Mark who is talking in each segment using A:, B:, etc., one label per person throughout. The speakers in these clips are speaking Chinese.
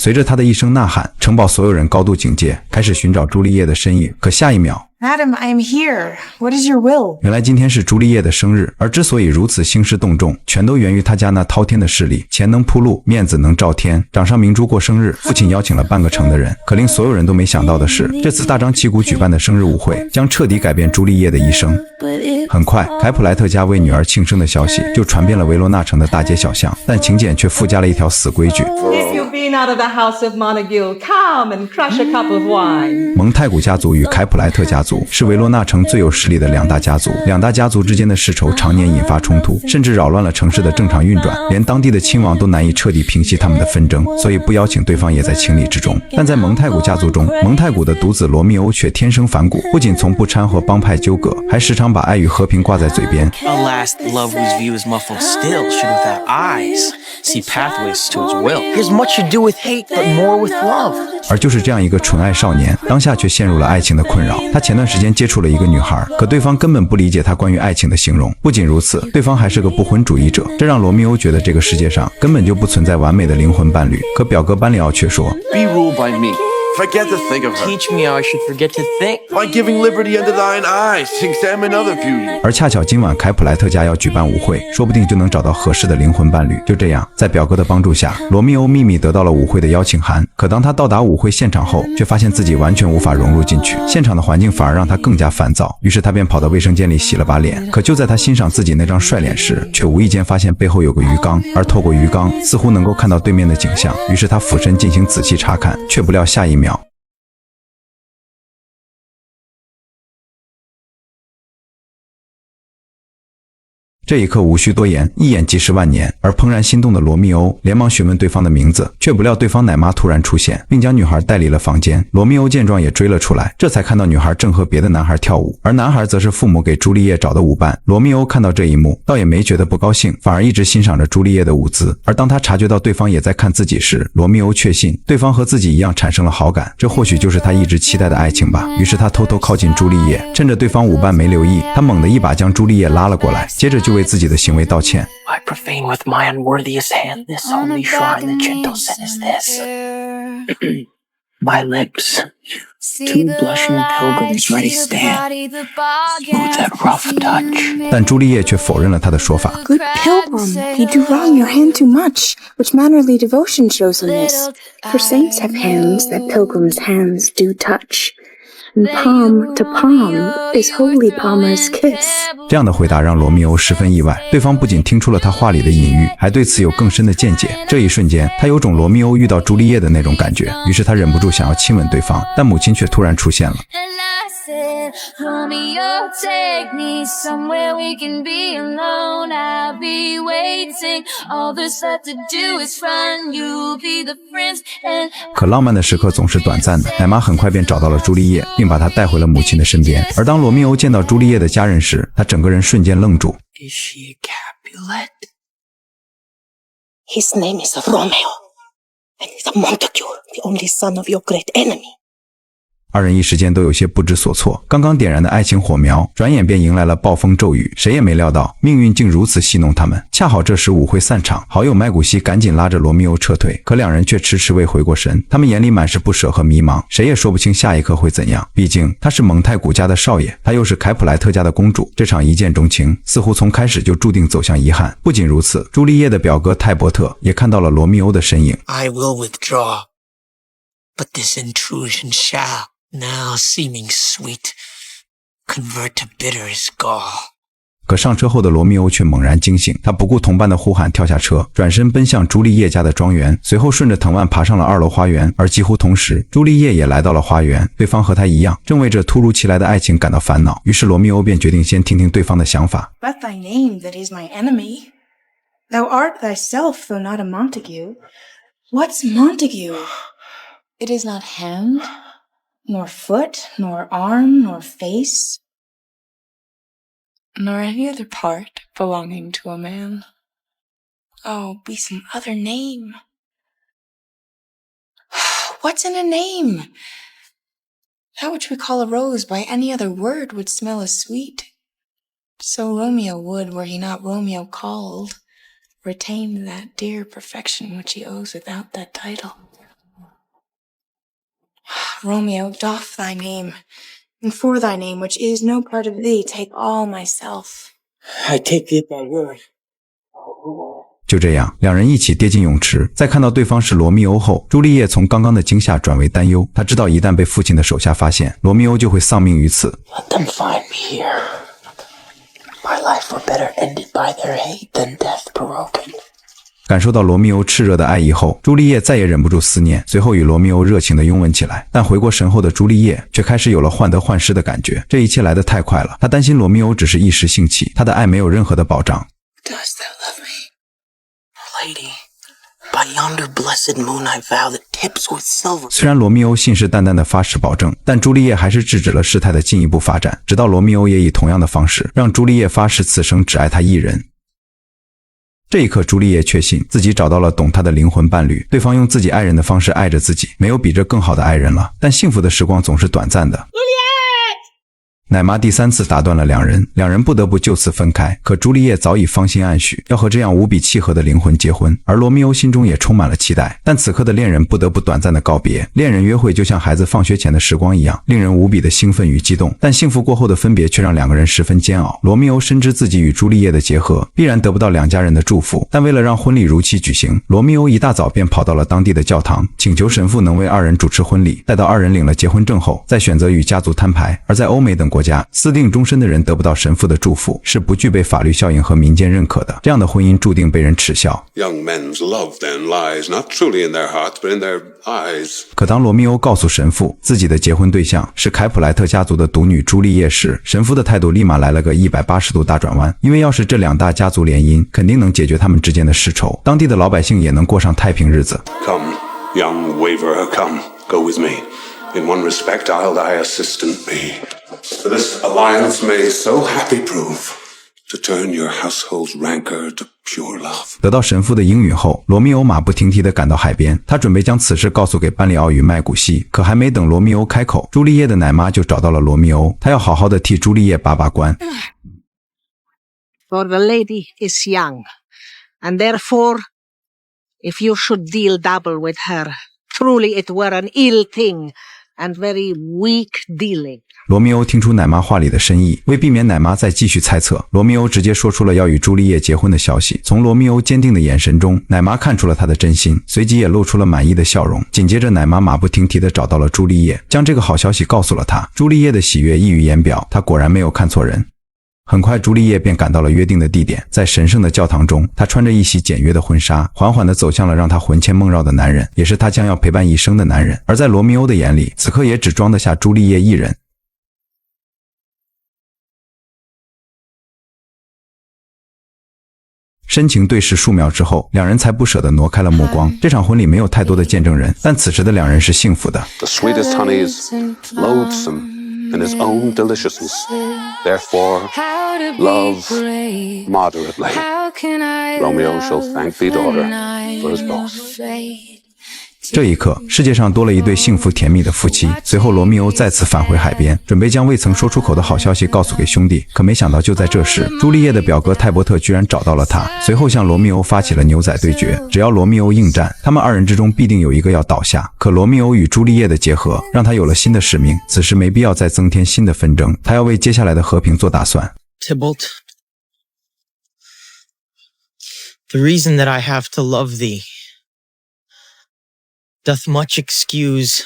A: 随着他的一声呐喊，城堡所有人高度警戒，开始寻找朱丽叶的身影。可下一秒，
B: Madam, I am here. What is your will?
A: 原来今天是朱丽叶的生日，而之所以如此兴师动众，全都源于他家那滔天的势力。钱能铺路，面子能照天。掌上明珠过生日，父亲邀请了半个城的人。可令所有人都没想到的是，这次大张旗鼓举办的生日舞会，将彻底改变朱丽叶的一生。很快，凯普莱特家为女儿庆生的消息就传遍了维罗纳城的大街小巷，但请柬却附加了一条死规矩。
C: Out of the house of Montague, come and crush a cup of wine.
A: 蒙泰古家族与凯普莱特家族是维罗纳城最有势力的两大家族，两大家族之间的世仇常年引发冲突，甚至扰乱了城市的正常运转，连当地的亲王都难以彻底平息他们的纷争，所以不邀请对方也在情理之中。但在蒙泰古家族中，蒙泰古的独子罗密欧却天生反骨，不仅从不掺和帮派纠葛，还时常把爱与和平挂在嘴边。
D: Alas, the love whose view is muffled still should without eyes see pathways to its will. There's much to do with hate, but more with love.
A: 而就是这样一个纯爱少年，当下却陷入了爱情的困扰。他前段时间接触了一个女孩，可对方根本不理解他关于爱情的形容。不仅如此，对方还是个不婚主义者，这让罗密欧觉得这个世界上根本就不存在完美的灵魂伴侣。可表哥班里奥却说
E: Be ruled by me. Forget to think of her.
D: Teach me how I should forget to think.
E: By giving liberty unto thine eyes to examine other beauty.
A: 而恰巧今晚凯普莱特家要举办舞会，说不定就能找到合适的灵魂伴侣。就这样，在表哥的帮助下，罗密欧秘密得到了舞会的邀请函。可当他到达舞会现场后，却发现自己完全无法融入进去，现场的环境反而让他更加烦躁。于是他便跑到卫生间里洗了把脸。可就在他欣赏自己那张帅脸时，却无意间发现背后有个鱼缸，而透过鱼缸似乎能够看到对面的景象。于是他俯身进行仔细查看，却不料下一秒，这一刻无需多言，一眼即是万年。而怦然心动的罗密欧连忙询问对方的名字，却不料对方奶妈突然出现，并将女孩带离了房间。罗密欧见状也追了出来，这才看到女孩正和别的男孩跳舞，而男孩则是父母给朱丽叶找的舞伴。罗密欧看到这一幕，倒也没觉得不高兴，反而一直欣赏着朱丽叶的舞姿。而当他察觉到对方也在看自己时，罗密欧确信对方和自己一样产生了好感，这或许就是他一直期待的爱情吧。于是他偷偷靠近朱丽叶，趁着对方舞伴没留意，他猛地一把将朱丽叶拉了过来，接着就为自己的行为道歉。
D: I profane with my unworthiest hand this holy shrine that gentle scent is this. My lips, two blushing pilgrims ready stand, smooth that rough touch.
A: 但朱丽叶却否认了他的说法。
B: Good pilgrim, ye do wrong your hand too much, which mannerly devotion shows amiss. For saints have hands that pilgrims' hands do touch, and palm to palm is holy palmer's kiss.
A: 这样的回答让罗密欧十分意外，对方不仅听出了他话里的隐喻，还对此有更深的见解。这一瞬间，他有种罗密欧遇到朱丽叶的那种感觉，于是他忍不住想要亲吻对方，但母亲却突然出现了。
F: Romeo, take me somewhere we can be alone. I'll be waiting. All there's left to do is run. You'll be the prince and
A: 可浪漫的时刻总是短暂的，奶妈很快便找到了朱丽叶，并把她带回了母亲的身边。而当罗密欧见到朱丽叶的家人时，他整个人瞬间愣住。
D: Is she a Capulet?
G: His name is Romeo, and he's a Montague, the only son of your great enemy.
A: 二人一时间都有些不知所措，刚刚点燃的爱情火苗，转眼便迎来了暴风骤雨。谁也没料到，命运竟如此戏弄他们。恰好这时舞会散场，好友麦古西赶紧拉着罗密欧撤退，可两人却迟迟未回过神，他们眼里满是不舍和迷茫，谁也说不清下一刻会怎样。毕竟他是蒙泰古家的少爷，他又是凯普莱特家的公主，这场一见钟情似乎从开始就注定走向遗憾。不仅如此，朱丽叶的表哥泰伯特也看到了罗密欧的身影。
D: I will withdraw, but this intrusion shall, now seeming sweet, convert to bitter as gall.
A: 可上车后的罗密欧却猛然惊醒，他不顾同伴的呼喊跳下车，转身奔向朱丽叶家的庄园，随后顺着藤蔓爬上了2楼花园。而几乎同时，朱丽叶也来到了花园，对方和他一样，正为这突如其来的爱情感到烦恼。于是罗密欧便决定先听听对方的想法。
B: But thy name that is my enemy. Thou art thyself, though not a Montague. What's Montague? It is not hand, nor foot, nor arm, nor face, nor any other part belonging to a man. Oh, be some other name. What's in a name? That which we call a rose by any other word would smell as sweet. So Romeo would, were he not Romeo called, retain that dear perfection which he owes without that title. Romeo, doff thy name, and for thy name, which is no part of thee, take all myself.
D: I take thee at thy word.
A: 就这样，两人一起跌进泳池。在看到对方是罗密欧后，朱丽叶从刚刚的惊吓转为担忧。她知道一旦被父亲的手下发现，罗密欧就会丧命于此。
D: Let them find me here. My life were better ended by their hate than death broken.
A: 感受到罗密欧炽热的爱意后，朱丽叶再也忍不住思念，随后与罗密欧热情地拥吻起来。但回过神后的朱丽叶却开始有了患得患失的感觉，这一切来得太快了。她担心罗密欧只是一时兴起，她的爱没有任何的保障。
B: Does thou love me?
D: Lady, by yonder blessed moon I vow that tips with silver.
A: 虽然罗密欧信誓旦旦地发誓保证，但朱丽叶还是制止了事态的进一步发展，直到罗密欧也以同样的方式让朱丽叶发誓此生只爱他一人。这一刻，朱丽叶确信自己找到了懂她的灵魂伴侣，对方用自己爱人的方式爱着自己，没有比这更好的爱人了。但幸福的时光总是短暂的。奶妈第3次打断了两人不得不就此分开。可朱丽叶早已芳心暗许，要和这样无比契合的灵魂结婚，而罗密欧心中也充满了期待。但此刻的恋人不得不短暂的告别。恋人约会就像孩子放学前的时光一样，令人无比的兴奋与激动。但幸福过后的分别却让两个人十分煎熬。罗密欧深知自己与朱丽叶的结合必然得不到两家人的祝福，但为了让婚礼如期举行，罗密欧一大早便跑到了当地的教堂，请求神父能为二人主持婚礼。待到二人领了结婚证后，再选择与家族摊牌。而在欧美等国家，私定终身的人得不到神父的祝福，是不具备法律效应和民间认可的。这样的婚姻注定被人耻笑。
E: Young men's love then lies not truly in their hearts, but in their eyes.
A: 可当罗密欧告诉神父自己的结婚对象是凯普莱特家族的独女朱丽叶时，神父的态度立马来了个180度大转弯。因为要是这两大家族联姻，肯定能解决他们之间的世仇，当地的老百姓也能过上太平日子。
E: Come, young waverer, come, go with me. In one respect I'll thy assistant be. For this alliance may so happy prove, to turn your household's rancor to pure love.
A: 得到神父的应允后，罗密欧马不停蹄地赶到海边，他准备将此事告诉给班里奥与麦古西。可还没等罗密欧开口，朱丽叶的奶妈就找到了罗密欧，她要好好的替朱丽叶把把关。
H: For the lady is young, and therefore, if you should deal double with her, truly it were an ill thing, and very weak dealing.
A: 罗密欧听出奶妈话里的深意，为避免奶妈再继续猜测，罗密欧直接说出了要与朱丽叶结婚的消息。从罗密欧坚定的眼神中，奶妈看出了他的真心，随即也露出了满意的笑容。紧接着，奶妈马不停蹄地找到了朱丽叶，将这个好消息告诉了她。朱丽叶的喜悦溢于言表，她果然没有看错人。很快，朱丽叶便赶到了约定的地点，在神圣的教堂中，她穿着一袭简约的婚纱，缓缓地走向了让她魂牵梦绕的男人，也是她将要陪伴一生的男人。而在罗密欧的眼里，此刻也只装得下朱丽叶一人。深情对视数秒之后，两人才不舍得挪开了目光。这场婚礼没有太多的见证人，但此时的两人是幸福的。
E: The sweetest honey is loathsome in its own deliciousness. Therefore, love moderately. Romeo shall thank thee, daughter, for his boast.
A: 这一刻，世界上多了一对幸福甜蜜的夫妻。随后，罗密欧再次返回海边，准备将未曾说出口的好消息告诉给兄弟。可没想到，就在这时，朱丽叶的表哥泰伯特居然找到了他，随后向罗密欧发起了牛仔对决。只要罗密欧应战，他们二人之中必定有一个要倒下。可罗密欧与朱丽叶的结合，让他有了新的使命。此时没必要再增添新的纷争，他要为接下来的和平做打算。
I: Tybalt, the reason that I have to love thee doth much excuse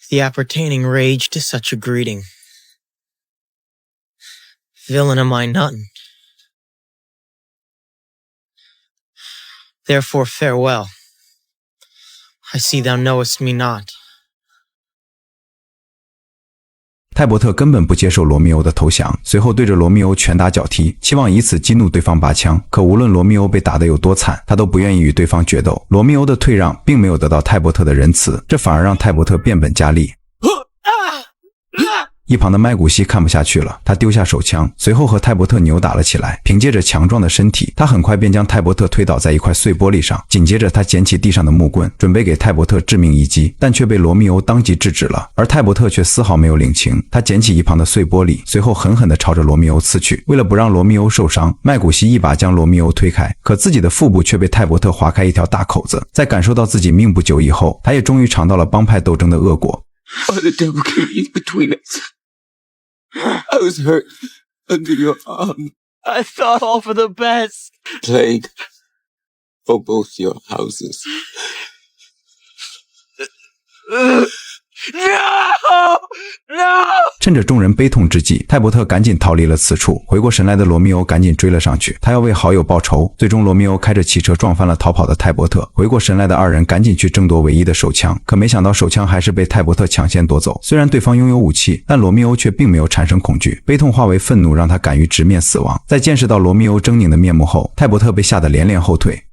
I: the appertaining rage to such a greeting. Villain am I none. Therefore farewell. I see thou knowest me not.
A: 泰伯特根本不接受罗密欧的投降，随后对着罗密欧拳打脚踢，期望以此激怒对方拔枪。可无论罗密欧被打得有多惨，他都不愿意与对方决斗。罗密欧的退让并没有得到泰伯特的仁慈，这反而让泰伯特变本加厉。一旁的麦古西看不下去了，他丢下手枪，随后和泰伯特扭打了起来。凭借着强壮的身体，他很快便将泰伯特推倒在一块碎玻璃上。紧接着，他捡起地上的木棍，准备给泰伯特致命一击，但却被罗密欧当即制止了。而泰伯特却丝毫没有领情，他捡起一旁的碎玻璃，随后狠狠地朝着罗密欧刺去。为了不让罗密欧受伤，麦古西一把将罗密欧推开，可自己的腹部却被泰伯特划开一条大口子。在感受到自己命不久矣后，他也终于尝到了帮派斗争的恶果。
E: But the devil came in between us. I was hurt under your arm.
I: I thought all for the best.
E: Plague for both your houses.
I: No! No!
A: 趁着众人悲痛之际，泰伯特赶紧逃离了此处。回过神来的罗密欧赶紧追了上去，他要为好友报仇。最终，罗密欧开着汽车撞翻了逃跑的泰伯特。回过神来的二人赶紧去争夺唯一的手枪，可没想到手枪还是被泰伯特抢先夺走。虽然对方拥有武器，但罗密欧却并没有产生恐惧，悲痛化为愤怒，让他敢于直面死亡。在见识到罗密欧狰狞的面目后，泰伯特被吓得连连后退。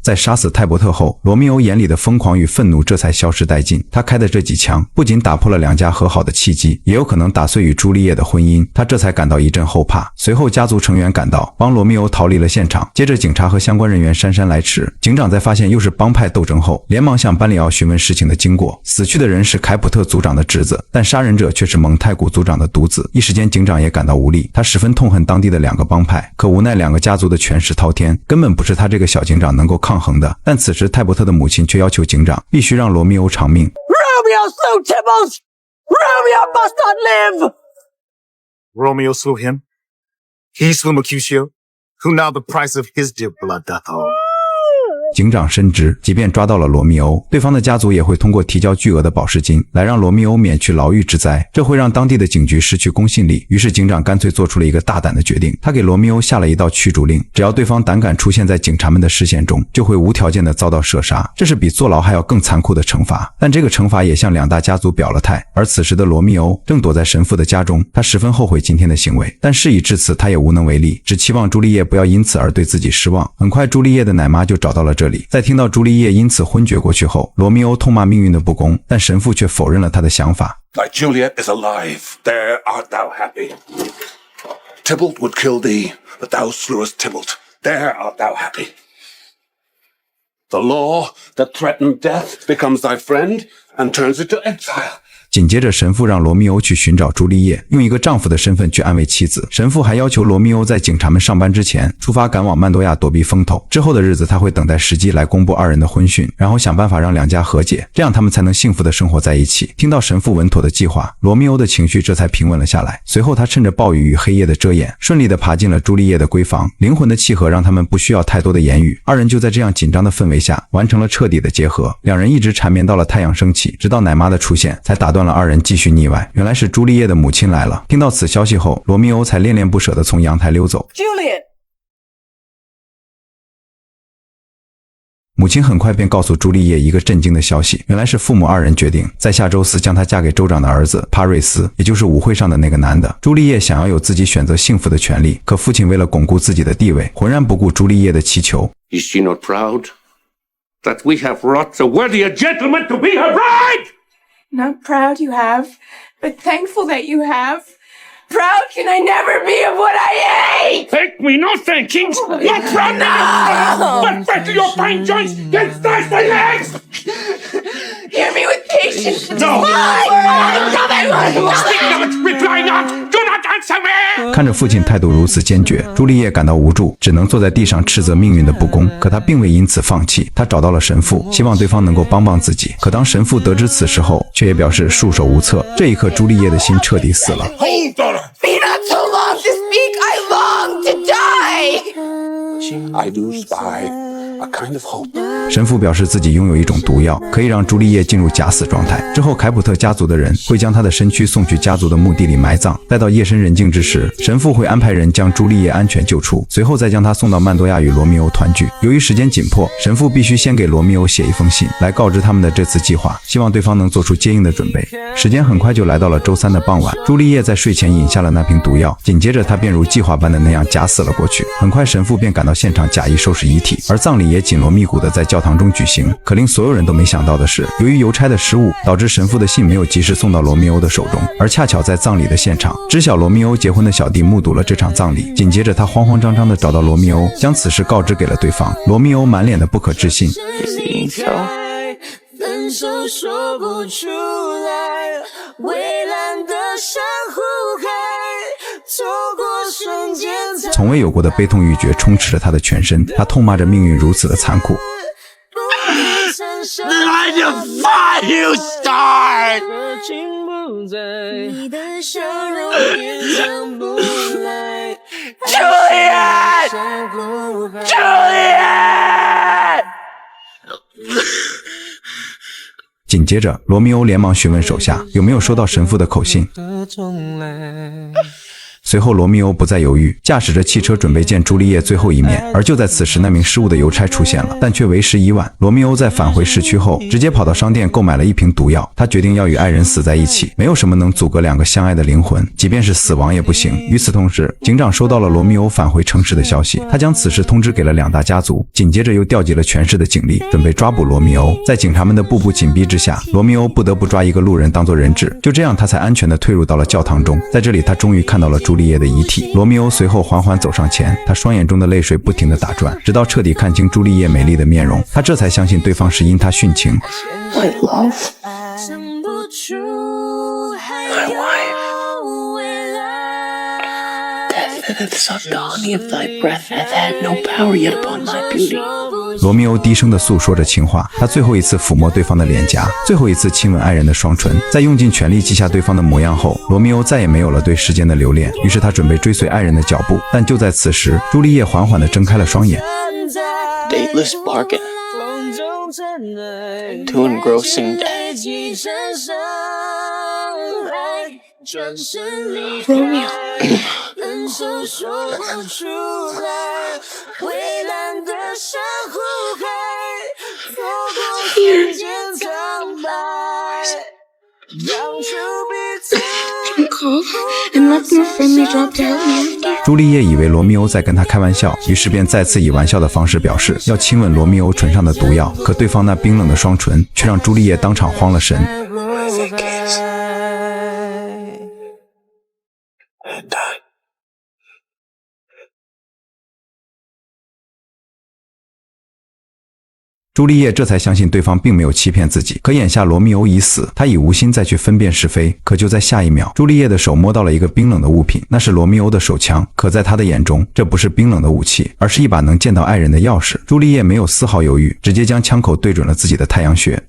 A: 在杀死泰伯特后，罗密欧眼里的疯狂与愤怒这才消失殆尽。他开的这几枪不仅打破了两家和好的契机，也有可能打碎与朱丽叶的婚姻。他这才感到一阵后怕。随后家族成员赶到，帮罗密欧逃离了现场。接着警察和相关人员姗姗来迟。警长在发现又是帮派斗争后，连忙向班里奥询问事情的经过。死去的人是凯普特族长的侄子，但杀人者却是蒙泰古族长的独子。一时间警长也感到无力，他十分痛恨当地的两个帮派，可无奈两个家族的权势滔天，根本不是他这个小警长能够抗衡的。但此时泰伯特的母亲却要求警长必须让罗密欧偿命。
J: Romeo slew Tybalt! Romeo must not live!
K: Romeo slew him. He slew Mercutio, who now the price of his dear blood doth owe.
A: 警长深知，即便抓到了罗密欧，对方的家族也会通过提交巨额的保释金来让罗密欧免去牢狱之灾，这会让当地的警局失去公信力。于是警长干脆做出了一个大胆的决定，他给罗密欧下了一道驱逐令，只要对方胆敢出现在警察们的视线中，就会无条件的遭到射杀。这是比坐牢还要更残酷的惩罚，但这个惩罚也向两大家族表了态。而此时的罗密欧正躲在神父的家中，他十分后悔今天的行为，但事已至此，他也无能为力，只期望朱丽叶不要因此而对自己失望。很快朱丽叶的奶妈就找到了这里，在听到朱丽叶因此昏厥过去后，罗密欧痛骂命运的不公，但神父却否认了他的想法。
E: Thy Juliet is alive. There art thou happy. Tybalt would kill thee, but thou slewest Tybalt. There art thou happy. The law that threatened death becomes thy friend and turns it to exile.
A: 紧接着神父让罗密欧去寻找朱丽叶，用一个丈夫的身份去安慰妻子。神父还要求罗密欧在警察们上班之前出发赶往曼多亚躲避风头，之后的日子他会等待时机来公布二人的婚讯，然后想办法让两家和解，这样他们才能幸福的生活在一起。听到神父稳妥的计划，罗密欧的情绪这才平稳了下来。随后他趁着暴雨与黑夜的遮掩，顺利地爬进了朱丽叶的闺房。灵魂的契合让他们不需要太多的言语，二人就在这样紧张的氛围下完成了彻底的结合。两人一直缠绵到了太阳升起，直到奶妈的出现才打断了二人继续腻歪。原来是朱丽叶的母亲来了。听到此消息后，罗密欧才恋恋不舍地从阳台溜走。
J: Juliet!
A: 母亲很快便告诉朱丽叶一个震惊的消息，原来是父母二人决定在下周四将她嫁给州长的儿子帕瑞斯，也就是舞会上的那个男的。朱丽叶想要有自己选择幸福的权利，可父亲为了巩固自己的地位，浑然不顾朱丽叶的祈求。
E: Is she not proud that we have wrought so worthy a gentleman to be her bride?
L: Not proud you have, but thankful that you have. Proud can I never be of what I ate!
K: Thank me, no thankings! Not proud
L: No!
K: but back to your fine joints and slice the legs!
L: Hear me with patience!
K: No!
L: Fine!
K: Speak not! Reply not! Do not answer me!
A: 看着父亲态度如此坚决，朱丽叶感到无助，只能坐在地上斥责命运的不公。可她并未因此放弃，她找到了神父，希望对方能够帮帮自己。可当神父得知此事后，却也表示束手无策。这一刻，朱丽叶的心彻底死了。
K: Hold on!
L: Be not so long to speak! I long to die!
E: I do spy a kind of hope.
A: 神父表示自己拥有一种毒药，可以让朱丽叶进入假死状态。之后，凯普特家族的人会将她的身躯送去家族的墓地里埋葬。待到夜深人静之时，神父会安排人将朱丽叶安全救出，随后再将她送到曼多亚与罗密欧团聚。由于时间紧迫，神父必须先给罗密欧写一封信，来告知他们的这次计划，希望对方能做出接应的准备。时间很快就来到了周三的傍晚，朱丽叶在睡前饮下了那瓶毒药，紧接着她便如计划般的那样假死了过去。很快，神父便赶到现场假意收拾遗体，而葬礼也紧锣密鼓的在教堂中举行。可令所有人都没想到的是，由于邮差的失误，导致神父的信没有及时送到罗密欧的手中。而恰巧在葬礼的现场，知晓罗密欧结婚的小弟目睹了这场葬礼，紧接着他慌慌张张地找到罗密欧，将此事告知给了对方。罗密欧满脸的不可置信。
F: 分手说不出来，蔚蓝的珊瑚海，错过
A: 从未有过的悲痛欲绝充斥着他的全身，他痛骂着命运如此的残酷。
J: I defy you, Star! Juliet! Juliet!
A: 紧接着，罗密欧连忙询问手下有没有收到神父的口信。随后，罗密欧不再犹豫，驾驶着汽车准备见朱丽叶最后一面。而就在此时，那名失误的邮差出现了，但却为时已晚。罗密欧在返回市区后，直接跑到商店购买了一瓶毒药。他决定要与爱人死在一起，没有什么能阻隔两个相爱的灵魂，即便是死亡也不行。与此同时，警长收到了罗密欧返回城市的消息，他将此事通知给了两大家族，紧接着又调集了全市的警力，准备抓捕罗密欧。在警察们的步步紧逼之下，罗密欧不得不抓一个路人当作人质，就这样他才安全地退入到了教堂中。在这里，他终于看到了朱丽叶的遗体。罗密欧随后缓缓走上前，他双眼中的泪水不停地打转，直到彻底看清朱丽叶美丽的面容，他这才相信对方是因他殉情。
G: My love. My wife. Death of the honey of thy breath hath had no power yet upon my beauty.
A: 罗密欧低声地诉说着情话，他最后一次抚摸对方的脸颊，最后一次亲吻爱人的双唇。在用尽全力记下对方的模样后，罗密欧再也没有了对时间的留恋，于是他准备追随爱人的脚步。但就在此时，朱丽叶缓缓地睁开了双眼。
D: Dateless bargain. Too engrossing death.
B: Romeo.
A: 朱丽叶以为罗密欧在跟他开玩笑，于是便再次以玩笑的方式表示要亲吻罗密欧唇上的毒药，可对方那冰冷的双唇却让朱丽叶当场慌了神。朱丽叶这才相信对方并没有欺骗自己，可眼下罗密欧已死，她已无心再去分辨是非。可就在下一秒，朱丽叶的手摸到了一个冰冷的物品，那是罗密欧的手枪。可在她的眼中，这不是冰冷的武器，而是一把能见到爱人的钥匙。朱丽叶没有丝毫犹豫，直接将枪口对准了自己的太阳穴。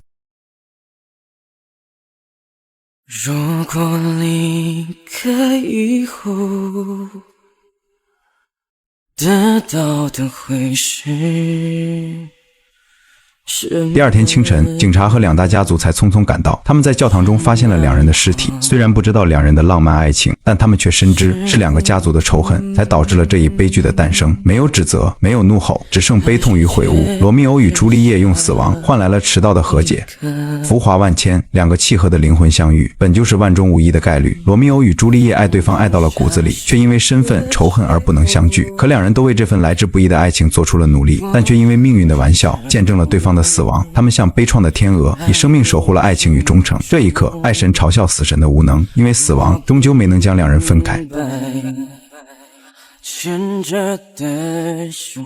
J: 如果离开以后，得到的会是
A: 第二天清晨，警察和两大家族才匆匆赶到，他们在教堂中发现了两人的尸体。虽然不知道两人的浪漫爱情，但他们却深知是两个家族的仇恨才导致了这一悲剧的诞生。没有指责，没有怒吼，只剩悲痛与悔悟。罗密欧与朱丽叶用死亡换来了迟到的和解。浮华万千，两个契合的灵魂相遇，本就是万中无一的概率。罗密欧与朱丽叶爱对方爱到了骨子里，却因为身份仇恨而不能相聚。可两人都为这份来之不易的爱情做出了努力，但却因为命运的玩笑见证了对方的死亡。他们像悲怆的天鹅，以生命守护了爱情与忠诚。这一刻，爱神嘲笑死神的无能，因为死亡终究没能将两人分开。
J: 牵着的手